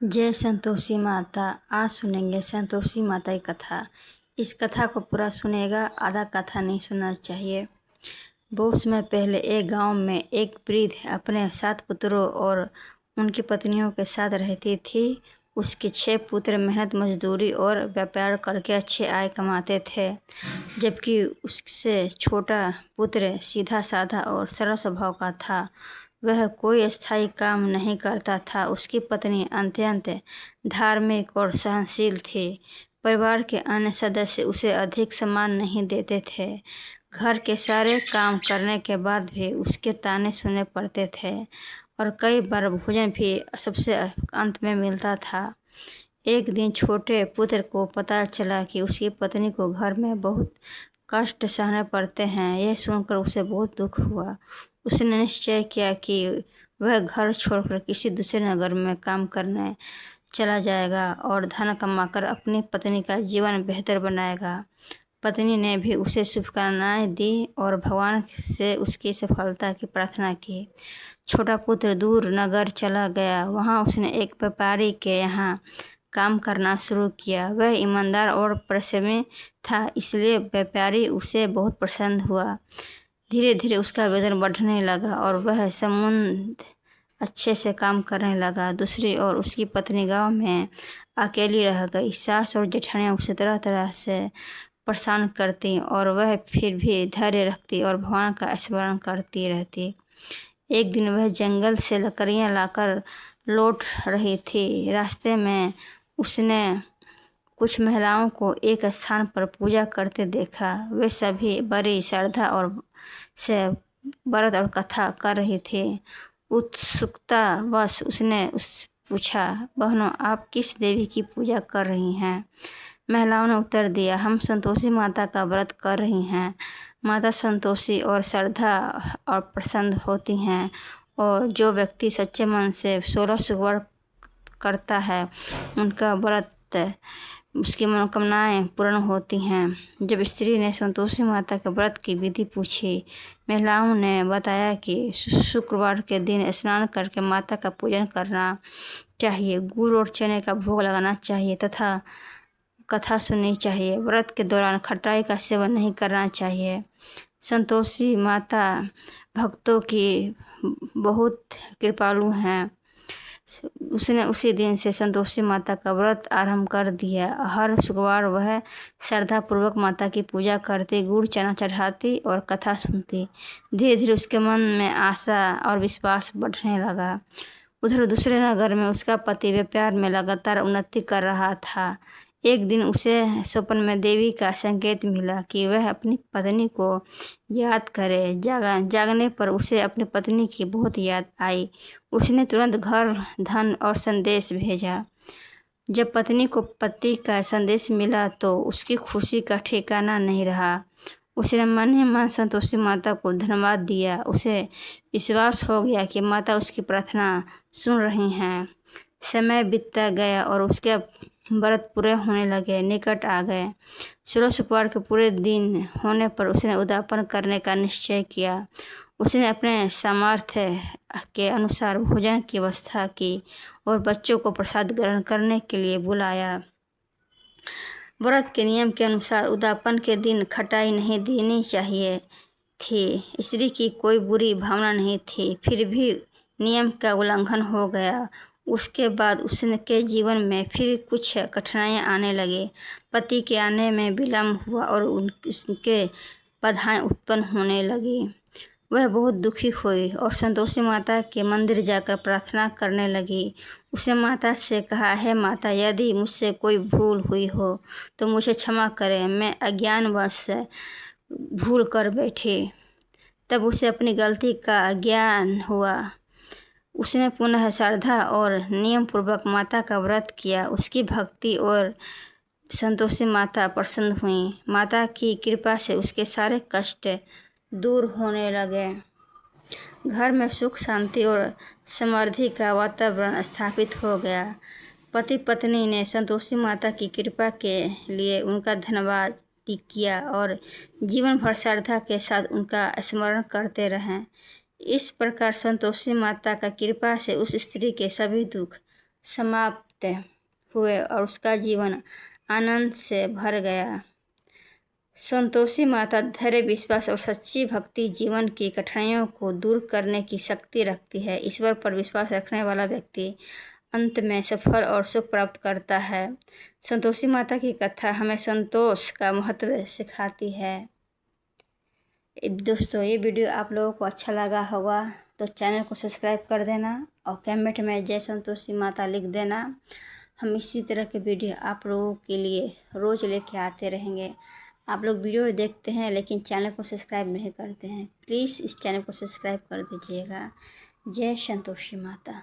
जय संतोषी माता। आज सुनेंगे संतोषी माता की कथा। इस कथा को पूरा सुनेगा, आधा कथा नहीं सुनना चाहिए। बहुत समय पहले एक गांव में एक वृद्ध अपने 7 पुत्रों और उनकी पत्नियों के साथ रहती थी। उसके 6 पुत्र मेहनत मजदूरी और व्यापार करके अच्छे आय कमाते थे, जबकि उससे छोटा पुत्र सीधा साधा और सरल स्वभाव का था। वह कोई स्थायी काम नहीं करता था। उसकी पत्नी अत्यंत धार्मिक और सहनशील थी। परिवार के अन्य सदस्य उसे अधिक सम्मान नहीं देते थे। घर के सारे काम करने के बाद भी उसके ताने सुनने पड़ते थे और कई बार भोजन भी सबसे अंत में मिलता था। एक दिन छोटे पुत्र को पता चला कि उसकी पत्नी को घर में बहुत कष्ट सहने पड़ते हैं। यह सुनकर उसे बहुत दुख हुआ। उसने निश्चय किया कि वह घर छोड़कर किसी दूसरे नगर में काम करने चला जाएगा और धन कमाकर अपनी पत्नी का जीवन बेहतर बनाएगा। पत्नी ने भी उसे शुभकामनाएं दी और भगवान से उसकी सफलता की प्रार्थना की। छोटा पुत्र दूर नगर चला गया। वहाँ उसने एक व्यापारी के यहाँ काम करना शुरू किया। वह ईमानदार और परिश्रमी था, इसलिए व्यापारी उसे बहुत प्रसन्न हुआ। धीरे धीरे उसका वेतन बढ़ने लगा और वह संबंध अच्छे से काम करने लगा। दूसरी ओर उसकी पत्नी गांव में अकेली रह गई। सास और जेठानियाँ उसे तरह तरह से परेशान करती और वह फिर भी धैर्य रखती और भगवान का स्मरण करती रहती। एक दिन वह जंगल से लकड़ियाँ लाकर लौट रही थी। रास्ते में उसने कुछ महिलाओं को एक स्थान पर पूजा करते देखा। वे सभी बड़ी श्रद्धा और से व्रत और कथा कर रही थी। उत्सुकतावश उसने पूछा, बहनों, आप किस देवी की पूजा कर रही हैं? महिलाओं ने उत्तर दिया, हम संतोषी माता का व्रत कर रही हैं। माता संतोषी और श्रद्धा और प्रसन्न होती हैं और जो व्यक्ति सच्चे मन से 16 शुक्रवार करता है उनका व्रत उसकी मनोकामनाएं पूर्ण होती हैं। जब स्त्री ने संतोषी माता के व्रत की विधि पूछी, महिलाओं ने बताया कि शुक्रवार के दिन स्नान करके माता का पूजन करना चाहिए, गुड़ और चने का भोग लगाना चाहिए तथा कथा सुननी चाहिए। व्रत के दौरान खटाई का सेवन नहीं करना चाहिए। संतोषी माता भक्तों की बहुत कृपालु हैं। उसने उसी दिन से संतोषी माता का व्रत आरंभ कर दिया। हर शुक्रवार वह श्रद्धापूर्वक माता की पूजा करती, गुड़ चना चढ़ाती और कथा सुनती। धीरे धीरे उसके मन में आशा और विश्वास बढ़ने लगा। उधर दूसरे नगर में उसका पति व्यापार में लगातार उन्नति कर रहा था। एक दिन उसे स्वप्न में देवी का संकेत मिला कि वह अपनी पत्नी को याद करे। जागने पर उसे अपनी पत्नी की बहुत याद आई। उसने तुरंत घर, धन और संदेश भेजा। जब पत्नी को पति का संदेश मिला तो उसकी खुशी का ठिकाना नहीं रहा। उसने मन ही मन संतोषी माता को धन्यवाद दिया। उसे विश्वास हो गया कि माता उसकी प्रार्थना सुन रही हैं। समय बीतता गया और उसके व्रत पूरे होने लगे, निकट आ गए। 16 शुक्रवार के पूरे दिन होने पर उसने उद्यापन करने का निश्चय किया। उसने अपने सामर्थ्य के अनुसार भोजन की व्यवस्था की और बच्चों को प्रसाद ग्रहण करने के लिए बुलाया। व्रत के नियम के अनुसार उद्यापन के दिन खटाई नहीं देनी चाहिए थी। स्त्री की कोई बुरी भावना नहीं थी, फिर भी नियम का उल्लंघन हो गया। उसके बाद उसके जीवन में फिर कुछ कठिनाइयाँ आने लगी। पति के आने में विलम्ब हुआ और उनके बाधाएं उत्पन्न होने लगी। वह बहुत दुखी हुई और संतोषी माता के मंदिर जाकर प्रार्थना करने लगी। उसने माता से कहा, हे माता, यदि मुझसे कोई भूल हुई हो तो मुझे क्षमा करें, मैं अज्ञानवश भूल कर बैठी। तब उसे अपनी गलती का ज्ञान हुआ। उसने पुनः श्रद्धा और नियम पूर्वक माता का व्रत किया। उसकी भक्ति और संतोषी माता प्रसन्न हुई। माता की कृपा से उसके सारे कष्ट दूर होने लगे। घर में सुख शांति और समृद्धि का वातावरण स्थापित हो गया। पति पत्नी ने संतोषी माता की कृपा के लिए उनका धन्यवाद किया और जीवन भर श्रद्धा के साथ उनका स्मरण करते रहें। इस प्रकार संतोषी माता का कृपा से उस स्त्री के सभी दुख समाप्त हुए और उसका जीवन आनंद से भर गया। संतोषी माता धैर्य, विश्वास और सच्ची भक्ति जीवन की कठिनाइयों को दूर करने की शक्ति रखती है। ईश्वर पर विश्वास रखने वाला व्यक्ति अंत में सफल और सुख प्राप्त करता है। संतोषी माता की कथा हमें संतोष का महत्व सिखाती है। दोस्तों, ये वीडियो आप लोगों को अच्छा लगा होगा तो चैनल को सब्सक्राइब कर देना और कमेंट में जय संतोषी माता लिख देना। हम इसी तरह के वीडियो आप लोगों के लिए रोज़ लेके आते रहेंगे। आप लोग वीडियो देखते हैं लेकिन चैनल को सब्सक्राइब नहीं करते हैं, प्लीज़ इस चैनल को सब्सक्राइब कर दीजिएगा। जय संतोषी माता।